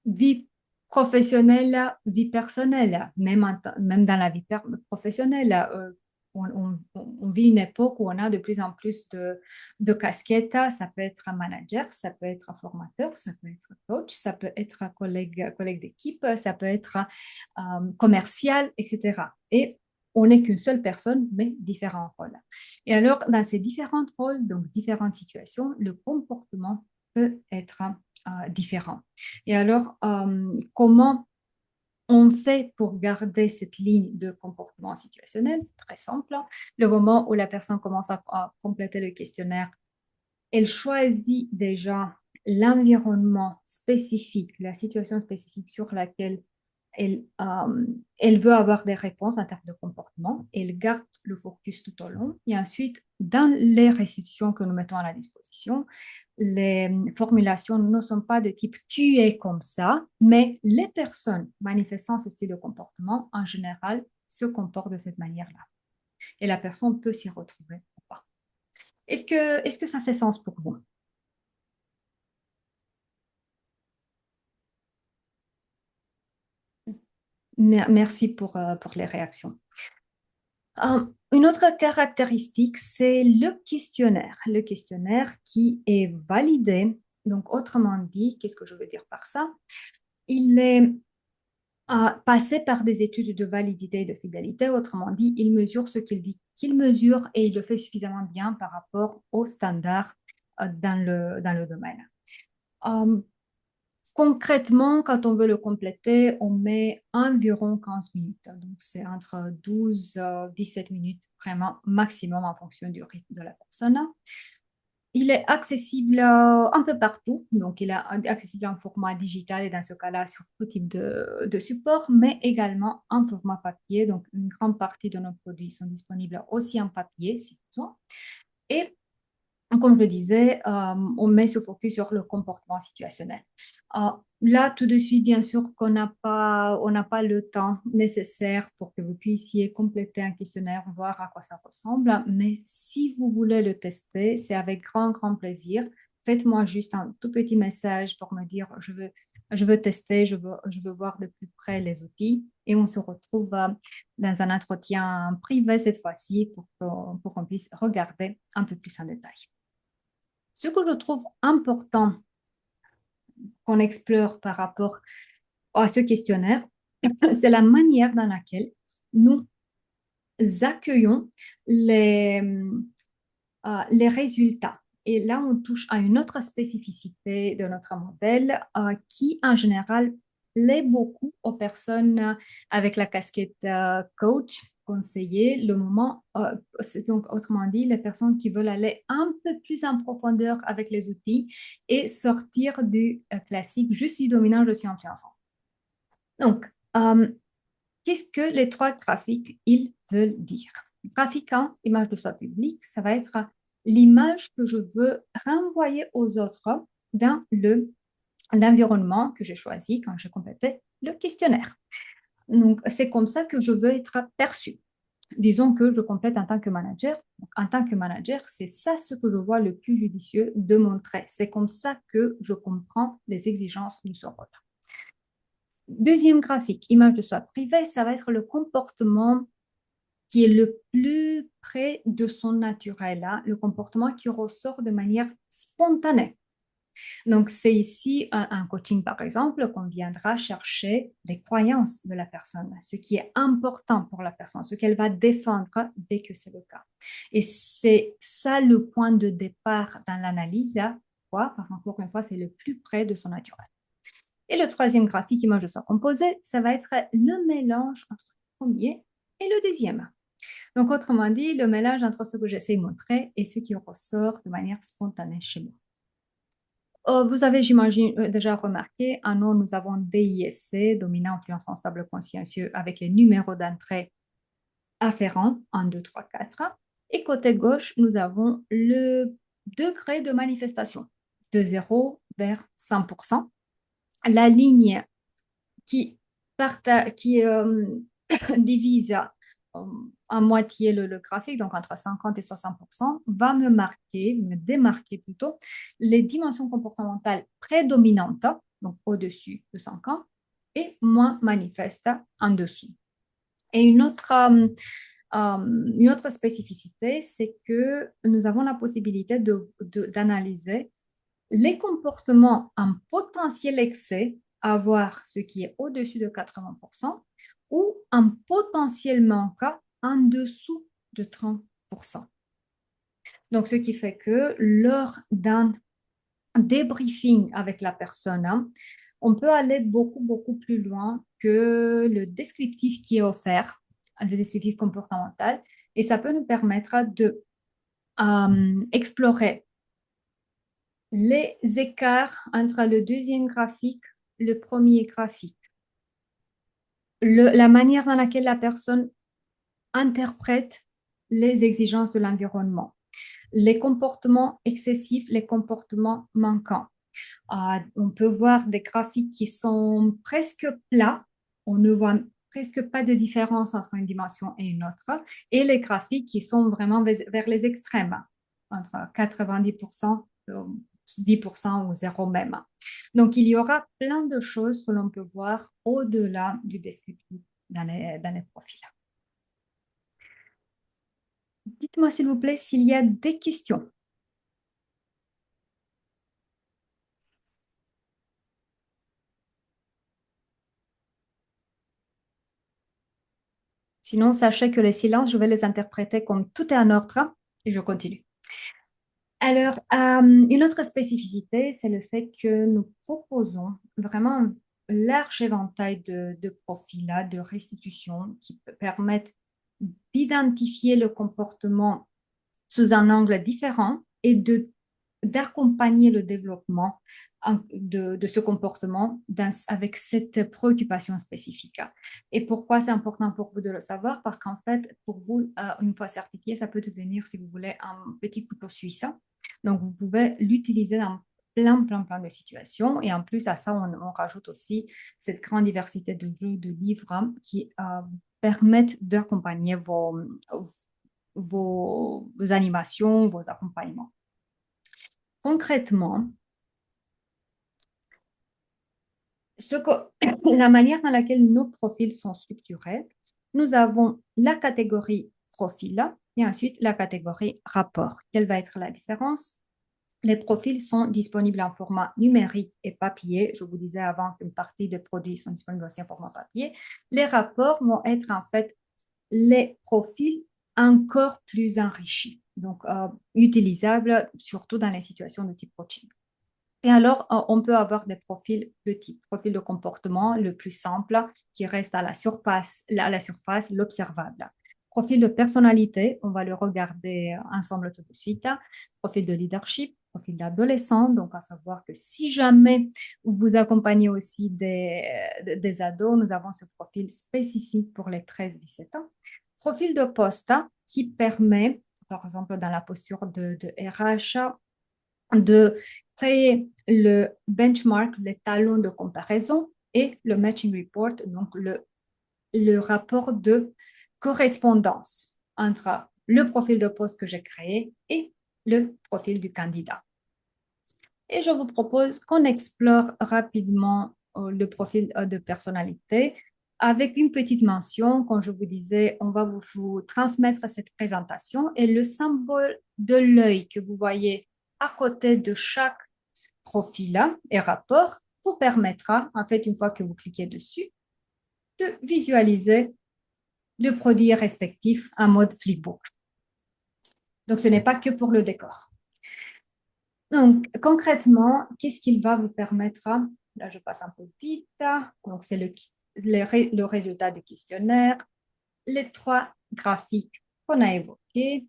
Vie professionnelle, vie personnelle, même dans la vie professionnelle, on vit une époque où on a de plus en plus de casquettes. Ça peut être un manager, ça peut être un formateur, ça peut être un coach, ça peut être un collègue d'équipe, ça peut être commercial, etc. Et on n'est qu'une seule personne, mais différents rôles. Et alors, dans ces différents rôles, donc différentes situations, le comportement peut être différent. Et alors, comment on fait pour garder cette ligne de comportement situationnel? Très simple. Le moment où la personne commence à compléter le questionnaire, elle choisit déjà l'environnement spécifique, la situation spécifique sur laquelle elle, elle veut avoir des réponses en termes de comportement. Elle garde le focus tout au long. Et ensuite, dans les restitutions que nous mettons à la disposition, les formulations ne sont pas de type tu es comme ça, mais les personnes manifestant ce style de comportement, en général, se comportent de cette manière-là. Et la personne peut s'y retrouver ou pas. Est-ce que ça fait sens pour vous? Merci pour les réactions. Une autre caractéristique, c'est le questionnaire. Le questionnaire qui est validé. Donc, autrement dit, qu'est-ce que je veux dire par ça? Il est passé par des études de validité et de fidélité. Autrement dit, il mesure ce qu'il dit qu'il mesure et il le fait suffisamment bien par rapport aux standards dans le domaine. Euh, Concrètement, quand on veut le compléter, on met environ 15 minutes. Donc, c'est entre 12 et 17 minutes, vraiment maximum en fonction du rythme de la personne. Il est accessible un peu partout. Donc, il est accessible en format digital et dans ce cas-là, sur tout type de support, mais également en format papier. Donc, une grande partie de nos produits sont disponibles aussi en papier, si besoin. Et comme je le disais, on met ce focus sur le comportement situationnel. Euh, Là, tout de suite, bien sûr on n'a pas le temps nécessaire pour que vous puissiez compléter un questionnaire, voir à quoi ça ressemble. Mais si vous voulez le tester, c'est avec grand, grand plaisir. Faites-moi juste un tout petit message pour me dire, je veux tester, je veux voir de plus près les outils. Et on se retrouve dans un entretien privé cette fois-ci pour qu'on puisse regarder un peu plus en détail. Ce que je trouve important qu'on explore par rapport à ce questionnaire, c'est la manière dans laquelle nous accueillons les résultats. Et là, on touche à une autre spécificité de notre modèle qui, en général, l'est beaucoup aux personnes avec la casquette coach, conseiller, le moment, c'est donc autrement dit, les personnes qui veulent aller un peu plus en profondeur avec les outils et sortir du classique, je suis dominant, je suis influençant. Donc, qu'est-ce que les trois graphiques, ils veulent dire? Graphique 1, image de soi publique, ça va être l'image que je veux renvoyer aux autres dans l'environnement que j'ai choisi quand j'ai complété le questionnaire. Donc, c'est comme ça que je veux être perçu. Disons que je complète en tant que manager. Donc, en tant que manager, c'est ça ce que je vois le plus judicieux de montrer. C'est comme ça que je comprends les exigences de ce rôle. Deuxième graphique, image de soi privée, ça va être le comportement qui est le plus près de son naturel, hein, le comportement qui ressort de manière spontanée. Donc, c'est ici un coaching, par exemple, qu'on viendra chercher les croyances de la personne, ce qui est important pour la personne, ce qu'elle va défendre dès que c'est le cas. Et c'est ça le point de départ dans l'analyse. Hein. Pourquoi? Parce qu'encore une fois, c'est le plus près de son naturel. Et le troisième graphique, image de soi composée, ça va être le mélange entre le premier et le deuxième. Donc, autrement dit, le mélange entre ce que j'essaie de montrer et ce qui ressort de manière spontanée chez moi. Vous avez, j'imagine, déjà remarqué, en haut, nous avons DISC, dominant, influençant, stable, consciencieux, avec les numéros d'entrée afférents, 1, 2, 3, 4. Et côté gauche, nous avons le degré de manifestation, de 0 vers 100%. La ligne qui divise en moitié le graphique, donc entre 50 et 60%, va me démarquer plutôt les dimensions comportementales prédominantes, donc au-dessus de 50, et moins manifestes en dessous. Et une autre spécificité, c'est que nous avons la possibilité d'analyser les comportements en potentiel excès, avoir ce qui est au-dessus de 80% ou un potentiel manque en dessous de 30%. Donc, ce qui fait que lors d'un débriefing avec la personne, On peut aller beaucoup, beaucoup plus loin que le descriptif qui est offert, le descriptif comportemental, et ça peut nous permettre de explorer les écarts entre le deuxième graphique, le premier graphique, la manière dans laquelle la personne interprète les exigences de l'environnement, les comportements excessifs, les comportements manquants. On peut voir des graphiques qui sont presque plats, on ne voit presque pas de différence entre une dimension et une autre, et les graphiques qui sont vraiment vers les extrêmes, entre 90%, 10% ou zéro même. Donc, il y aura plein de choses que l'on peut voir au-delà du descriptif dans les profils. Dites-moi, s'il vous plaît, s'il y a des questions. Sinon, sachez que les silences, je vais les interpréter comme tout est en ordre et je continue. Alors, une autre spécificité, c'est le fait que nous proposons vraiment un large éventail de profils là, de restitution qui permettent d'identifier le comportement sous un angle différent et d'accompagner le développement de ce comportement avec cette préoccupation spécifique. Et pourquoi c'est important pour vous de le savoir? Parce qu'en fait, pour vous, une fois certifié, ça peut devenir, si vous voulez, un petit couteau suisse. Donc, vous pouvez l'utiliser dans plein de situations. Et en plus, à ça, on rajoute aussi cette grande diversité de jeux, de livres qui vous permettent d'accompagner vos animations, vos accompagnements. Concrètement, la manière dans laquelle nos profils sont structurés, nous avons la catégorie profil et ensuite la catégorie rapport. Quelle va être la différence? Les profils sont disponibles en format numérique et papier. Je vous disais avant qu'une partie des produits sont disponibles aussi en format papier. Les rapports vont être en fait les profils encore plus enrichis, donc utilisables surtout dans les situations de type coaching. Et alors, on peut avoir des profils de type, profil de comportement le plus simple qui reste à la surface, l'observable. Profil de personnalité, on va le regarder ensemble tout de suite. Profil de leadership, profil d'adolescent, donc à savoir que si jamais vous accompagnez aussi des ados, nous avons ce profil spécifique pour les 13-17 ans. Profil de poste qui permet, par exemple dans la posture de RH, de créer le benchmark, les talons de comparaison et le matching report, donc le rapport de correspondance entre le profil de poste que j'ai créé et le profil du candidat. Et je vous propose qu'on explore rapidement le profil de personnalité avec une petite mention. Comme je vous disais, on va vous transmettre cette présentation et le symbole de l'œil que vous voyez à côté de chaque profil et rapport vous permettra, en fait, une fois que vous cliquez dessus, de visualiser le produit respectif en mode flipbook. Donc, ce n'est pas que pour le décor. Donc, concrètement, qu'est-ce qu'il va vous permettre? Là, je passe un peu vite. Donc, c'est le résultat du questionnaire, les trois graphiques qu'on a évoqués.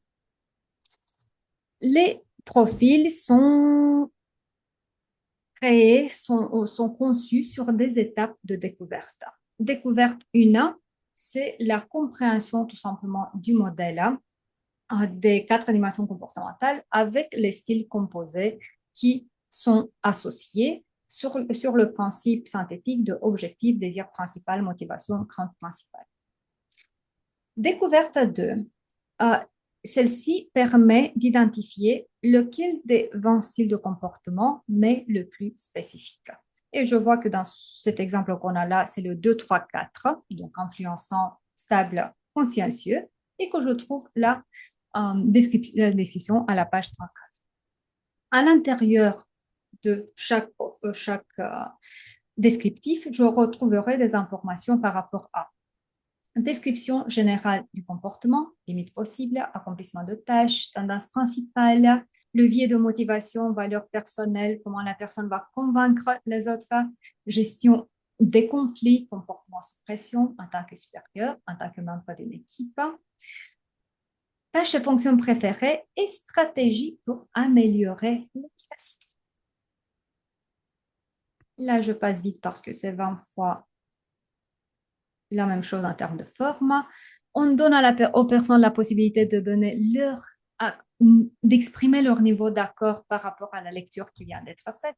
Les profils sont créés, sont conçus sur des étapes de découverte. Découverte 1, c'est la compréhension tout simplement du modèle des 4 dimensions comportementales avec les styles composés qui sont associés sur le principe synthétique de objectif, désir principal, motivation, crainte principale. Découverte 2, celle-ci permet d'identifier lequel des 20 styles de comportement m'est le plus spécifique. Et je vois que dans cet exemple qu'on a là, c'est le 2, 3, 4, donc influençant, stable, consciencieux, et que je trouve là description à la page 34. À l'intérieur de chaque descriptif, je retrouverai des informations par rapport à Description générale du comportement, limites possibles, accomplissement de tâches, tendance principale, levier de motivation, valeurs personnelles, comment la personne va convaincre les autres, gestion des conflits, comportement sous pression en tant que supérieur, en tant que membre d'une équipe, tâches et fonctions préférées et stratégies pour améliorer l'efficacité. Là, je passe vite parce que c'est 20 fois la même chose en termes de forme. On donne aux personnes la possibilité de donner d'exprimer leur niveau d'accord par rapport à la lecture qui vient d'être faite.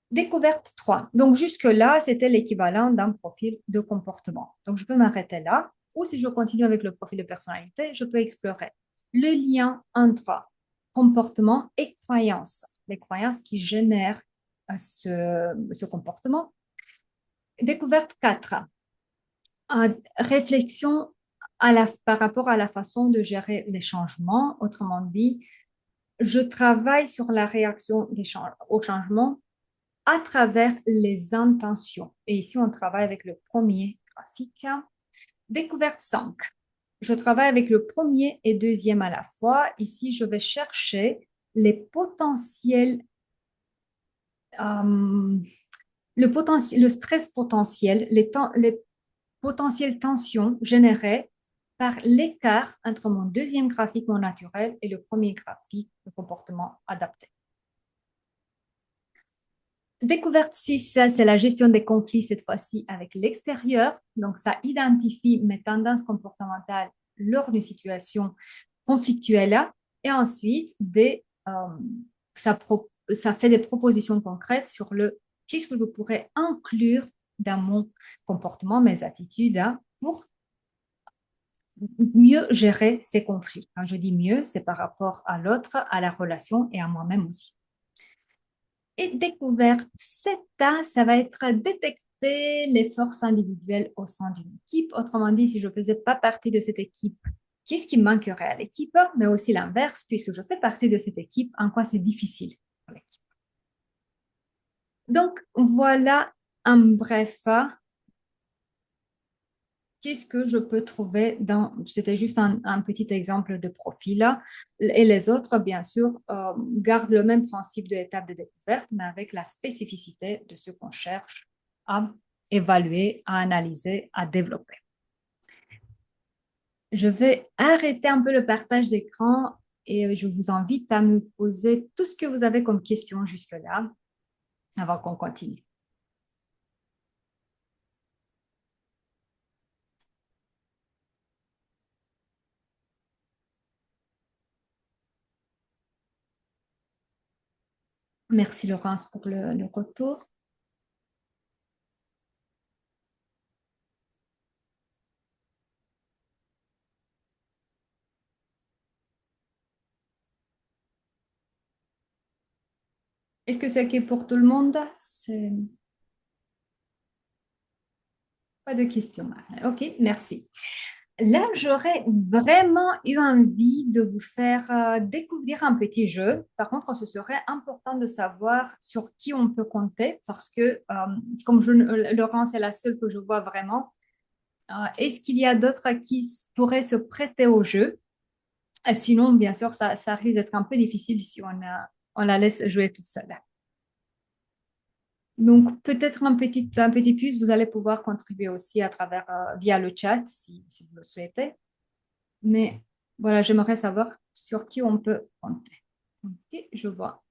Découverte 3. Donc jusque-là, c'était l'équivalent d'un profil de comportement. Donc je peux m'arrêter là. Ou si je continue avec le profil de personnalité, je peux explorer le lien entre comportement et croyance. Les croyances qui génèrent ce comportement. Découverte 4. Réflexion par rapport à la façon de gérer les changements. Autrement dit, je travaille sur la réaction au changement à travers les intentions. Et ici, on travaille avec le premier graphique. Découverte 5. Je travaille avec le premier et deuxième à la fois. Ici, je vais chercher les potentiels, euh, le stress potentiel, les potentielles tensions générées par l'écart entre mon deuxième graphique, mon naturel, et le premier graphique, le comportement adapté. Découverte 6, c'est la gestion des conflits, cette fois-ci avec l'extérieur. Donc, ça identifie mes tendances comportementales lors d'une situation conflictuelle. Et ensuite, ça, ça fait des propositions concrètes sur qu'est-ce que je pourrais inclure dans mon comportement, mes attitudes, pour mieux gérer ces conflits. Quand je dis mieux, c'est par rapport à l'autre, à la relation et à moi-même aussi. Et découverte 7A, ça va être détecter les forces individuelles au sein d'une équipe. Autrement dit, si je ne faisais pas partie de cette équipe, qu'est-ce qui manquerait à l'équipe? Mais aussi l'inverse, puisque je fais partie de cette équipe, en quoi c'est difficile pour l'équipe. Donc, voilà en bref qu'est-ce que je peux trouver c'était juste un petit exemple de profil. Et les autres, bien sûr, gardent le même principe de l'étape de découverte, mais avec la spécificité de ce qu'on cherche à évaluer, à analyser, à développer. Je vais arrêter un peu le partage d'écran et je vous invite à me poser tout ce que vous avez comme question jusque-là avant qu'on continue. Merci Laurence pour le retour. Est-ce que c'est OK pour tout le monde? Pas de questions. OK, merci. Là, j'aurais vraiment eu envie de vous faire découvrir un petit jeu. Par contre, ce serait important de savoir sur qui on peut compter parce que, comme Laurence est la seule que je vois vraiment, est-ce qu'il y a d'autres qui pourraient se prêter au jeu? Sinon, bien sûr, ça risque d'être un peu difficile si on la laisse jouer toute seule. Donc, peut-être un petit plus, vous allez pouvoir contribuer aussi à travers, via le chat si vous le souhaitez. Mais voilà, j'aimerais savoir sur qui on peut compter. Ok, je vois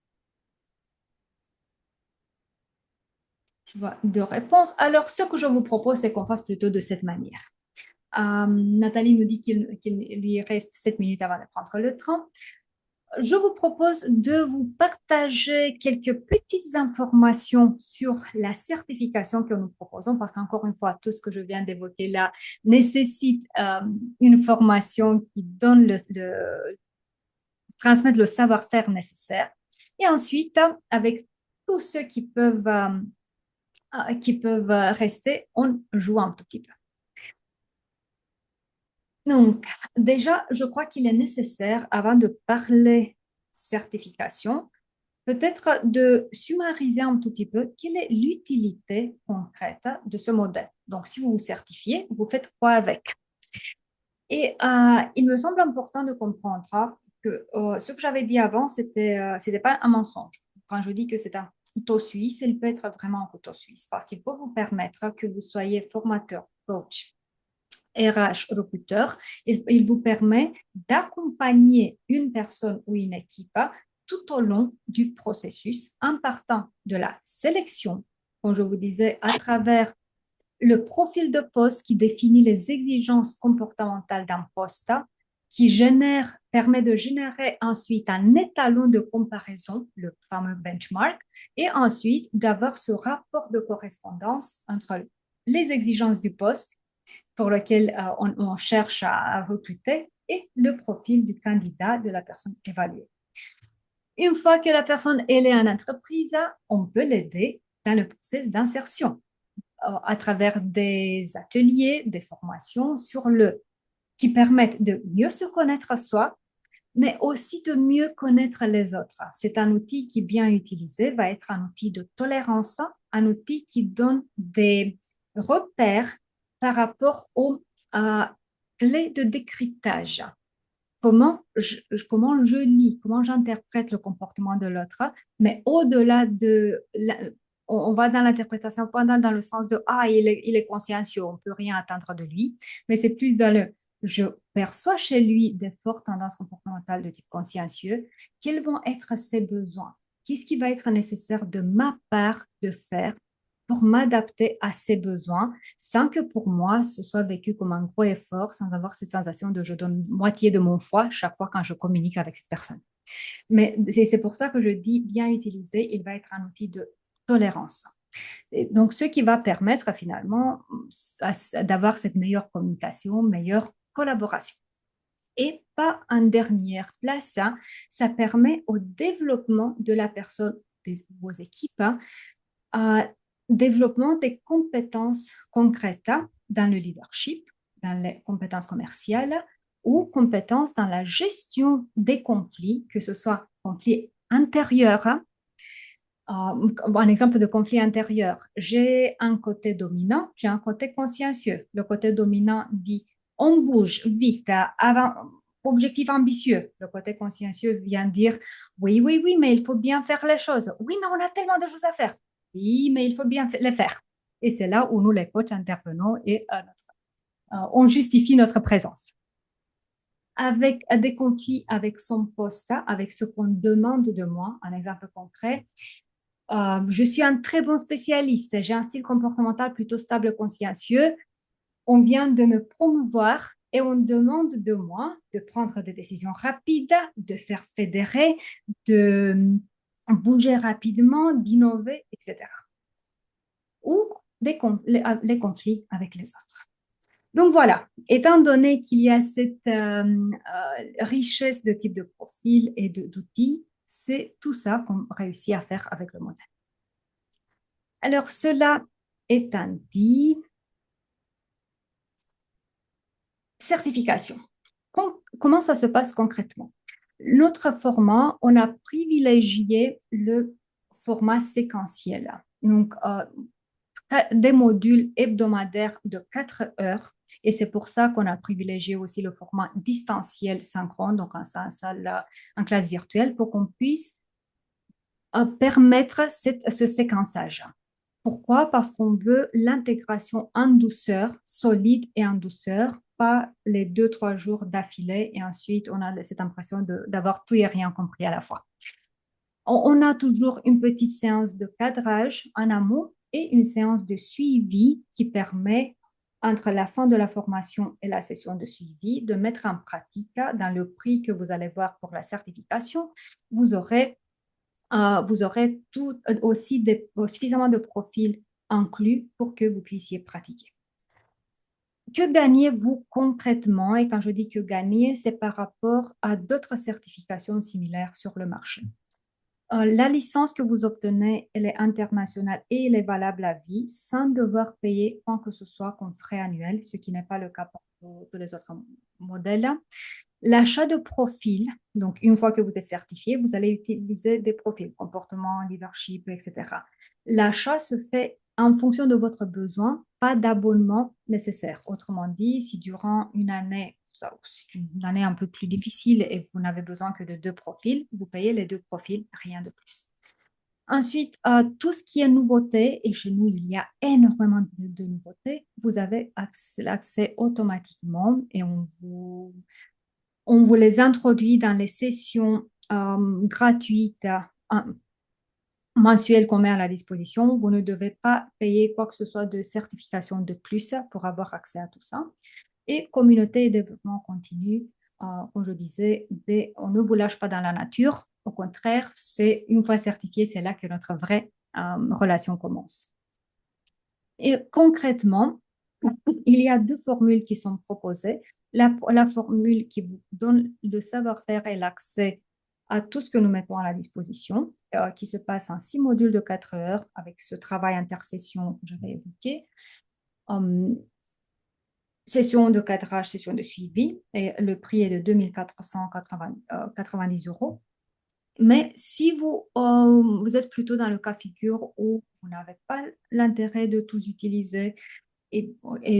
deux réponses. Alors, ce que je vous propose, c'est qu'on fasse plutôt de cette manière. Nathalie nous dit qu'il lui reste 7 minutes avant de prendre le train. Je vous propose de vous partager quelques petites informations sur la certification que nous proposons, parce qu'encore une fois, tout ce que je viens d'évoquer là nécessite une formation qui donne transmettre le savoir-faire nécessaire. Et ensuite, avec tous ceux qui peuvent rester, on joue un tout petit peu. Donc, déjà, je crois qu'il est nécessaire, avant de parler certification, peut-être de summariser un tout petit peu quelle est l'utilité concrète de ce modèle. Donc, si vous vous certifiez, vous faites quoi avec? Et il me semble important de comprendre que ce que j'avais dit avant, c'était pas un mensonge. Quand je dis que c'est un couteau suisse, il peut être vraiment un couteau suisse parce qu'il peut vous permettre que vous soyez formateur, coach, RH, recruteur. Il vous permet d'accompagner une personne ou une équipe tout au long du processus en partant de la sélection, comme je vous disais, à travers le profil de poste qui définit les exigences comportementales d'un poste, qui permet de générer ensuite un étalon de comparaison, le fameux benchmark, et ensuite d'avoir ce rapport de correspondance entre les exigences du poste pour lequel on cherche à recruter et le profil du candidat, de la personne évaluée. Une fois que la personne elle est en entreprise, on peut l'aider dans le processus d'insertion à travers des ateliers, des formations qui permettent de mieux se connaître soi, mais aussi de mieux connaître les autres. C'est un outil qui, bien utilisé, va être un outil de tolérance, un outil qui donne des repères par rapport aux clés de décryptage. Comment je lis, comment j'interprète le comportement de l'autre, mais au-delà on va dans l'interprétation, pas dans le sens de ah, il est consciencieux, on ne peut rien attendre de lui, mais c'est plus dans je perçois chez lui des fortes tendances comportementales de type consciencieux, quels vont être ses besoins, qu'est-ce qui va être nécessaire de ma part de faire pour m'adapter à ses besoins sans que pour moi ce soit vécu comme un gros effort, sans avoir cette sensation de je donne moitié de mon foie chaque fois quand je communique avec cette personne. Mais c'est pour ça que je dis bien utilisé, il va être un outil de tolérance. Et donc, ce qui va permettre finalement d'avoir cette meilleure communication, meilleure collaboration. Et pas en dernière place, ça permet au développement de la personne, de vos équipes, à développement des compétences concrètes dans le leadership, dans les compétences commerciales ou compétences dans la gestion des conflits, que ce soit conflits intérieurs. Un exemple de conflit intérieur, j'ai un côté dominant, j'ai un côté consciencieux. Le côté dominant dit on bouge vite, avant, objectif ambitieux. Le côté consciencieux vient dire oui, oui, oui, mais il faut bien faire les choses. Oui, mais on a tellement de choses à faire. Oui, mais il faut bien les faire. Et c'est là où nous, les coachs, intervenons et on justifie notre présence. Avec des conflits avec son poste, avec ce qu'on demande de moi, un exemple concret, je suis un très bon spécialiste. J'ai un style comportemental plutôt stable, consciencieux. On vient de me promouvoir et on demande de moi de prendre des décisions rapides, de faire fédérer, de bouger rapidement, d'innover, etc. Ou les conflits avec les autres. Donc voilà, étant donné qu'il y a cette richesse de types de profils et d'outils, c'est tout ça qu'on réussit à faire avec le modèle. Alors, cela étant dit, certification. Comment ça se passe concrètement? Notre format, on a privilégié le format séquentiel. Donc, des modules hebdomadaires de 4 heures. Et c'est pour ça qu'on a privilégié aussi le format distanciel synchrone, donc en classe virtuelle, pour qu'on puisse permettre ce séquençage. Pourquoi? Parce qu'on veut l'intégration en douceur, solide et en douceur, pas les 2, 3 jours d'affilée et ensuite on a cette impression d'avoir tout et rien compris à la fois. On a toujours une petite séance de cadrage en amont et une séance de suivi qui permet, entre la fin de la formation et la session de suivi, de mettre en pratique dans le prix que vous allez voir pour la certification. Vous aurez aussi suffisamment de profils inclus pour que vous puissiez pratiquer. Que gagnez-vous concrètement? Et quand je dis que gagner, c'est par rapport à d'autres certifications similaires sur le marché. La licence que vous obtenez, elle est internationale et elle est valable à vie sans devoir payer quoi que ce soit comme frais annuels, ce qui n'est pas le cas pour tous les autres modèles. L'achat de profils, donc une fois que vous êtes certifié, vous allez utiliser des profils, comportement, leadership, etc. L'achat se fait en fonction de votre besoin, pas d'abonnement nécessaire. Autrement dit, si durant une année, c'est une année un peu plus difficile et vous n'avez besoin que de deux profils, vous payez les deux profils, rien de plus. Ensuite, tout ce qui est nouveauté, et chez nous, il y a énormément de nouveautés, vous avez l'accès automatiquement et on vous les introduit dans les sessions gratuites mensuelles qu'on met à la disposition. Vous ne devez pas payer quoi que ce soit de certification de plus pour avoir accès à tout ça. Et communauté et développement continu, comme je disais, on ne vous lâche pas dans la nature. Au contraire, c'est une fois certifié, c'est là que notre vraie relation commence. Et concrètement, il y a deux formules qui sont proposées. La formule qui vous donne le savoir-faire et l'accès à tout ce que nous mettons à la disposition, qui se passe en 6 modules de 4 heures avec ce travail intercession que j'avais évoqué. Session de cadrage, session de suivi, et le prix est de 2490 euros. Mais si vous êtes plutôt dans le cas figure où vous n'avez pas l'intérêt de tous utiliser et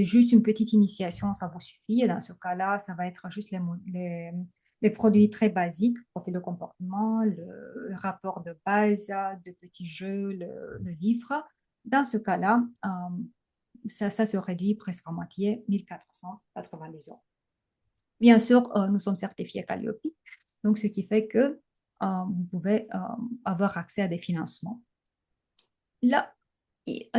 juste une petite initiation, ça vous suffit. Et dans ce cas-là, ça va être juste les produits très basiques, profil de comportement, le rapport de base, de petits jeux, le livre. Dans ce cas-là, ça se réduit presque à moitié, 1490 euros. Bien sûr, nous sommes certifiés Calliope, donc ce qui fait que vous pouvez avoir accès à des financements. Là,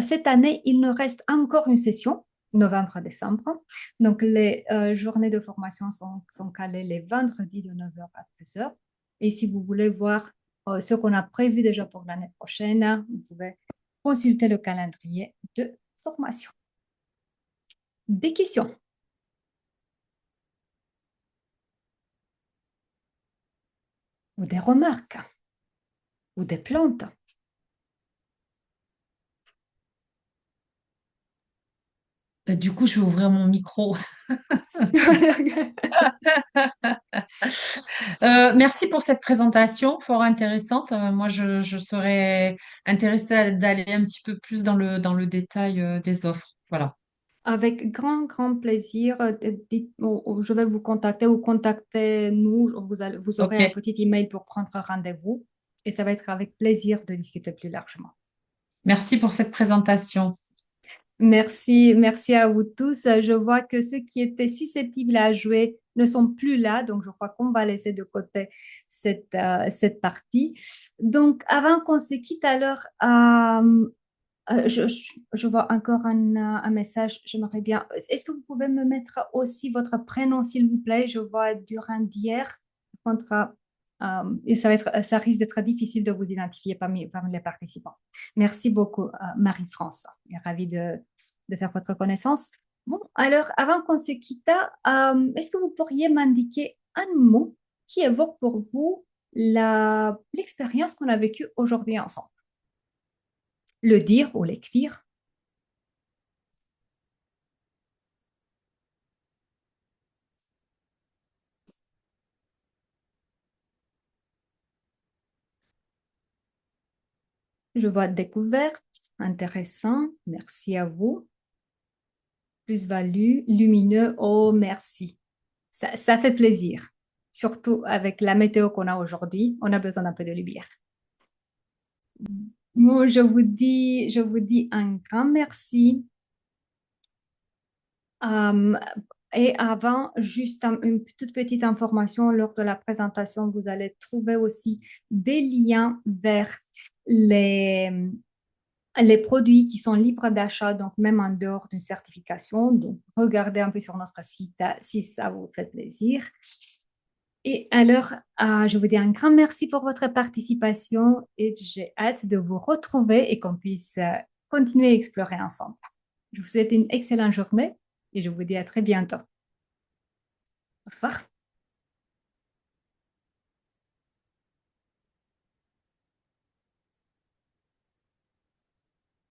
cette année, il nous reste encore une session, novembre-décembre. Donc, les journées de formation sont calées les vendredis de 9h à 13h. Et si vous voulez voir ce qu'on a prévu déjà pour l'année prochaine, vous pouvez consulter le calendrier de formation. Des questions ou des remarques ou des plantes? Bah, du coup, je vais ouvrir mon micro. Merci pour cette présentation fort intéressante. Moi, je serais intéressée d'aller un petit peu plus dans le détail des offres. Voilà. Avec grand, grand plaisir. Je vais vous contacter ou contacter nous. Vous aurez un OK. petit email pour prendre rendez-vous et ça va être avec plaisir de discuter plus largement. Merci pour cette présentation. Merci, merci à vous tous. Je vois que ceux qui étaient susceptibles à jouer ne sont plus là, donc je crois qu'on va laisser de côté cette partie. Donc, avant qu'on se quitte, alors, je vois encore un message. J'aimerais bien. Est-ce que vous pouvez me mettre aussi votre prénom, s'il vous plaît? Je vois Durandière contre. Et ça risque d'être difficile de vous identifier parmi les participants. Merci beaucoup, Marie-France. Ravie de faire votre connaissance. Bon, alors, avant qu'on se quitte, est-ce que vous pourriez m'indiquer un mot qui évoque pour vous l'expérience qu'on a vécue aujourd'hui ensemble? Le dire ou l'écrire? Je vois découverte, intéressant, merci à vous. Plus-value, lumineux, oh merci. Ça fait plaisir, surtout avec la météo qu'on a aujourd'hui, on a besoin d'un peu de lumière. Moi, je vous dis un grand merci. Euh, et avant, juste une toute petite information, lors de la présentation, vous allez trouver aussi des liens vers les, les produits qui sont libres d'achat, donc même en dehors d'une certification. Donc, regardez un peu sur notre site si ça vous fait plaisir. Et alors, je vous dis un grand merci pour votre participation et j'ai hâte de vous retrouver et qu'on puisse continuer à explorer ensemble. Je vous souhaite une excellente journée et je vous dis à très bientôt. Au revoir.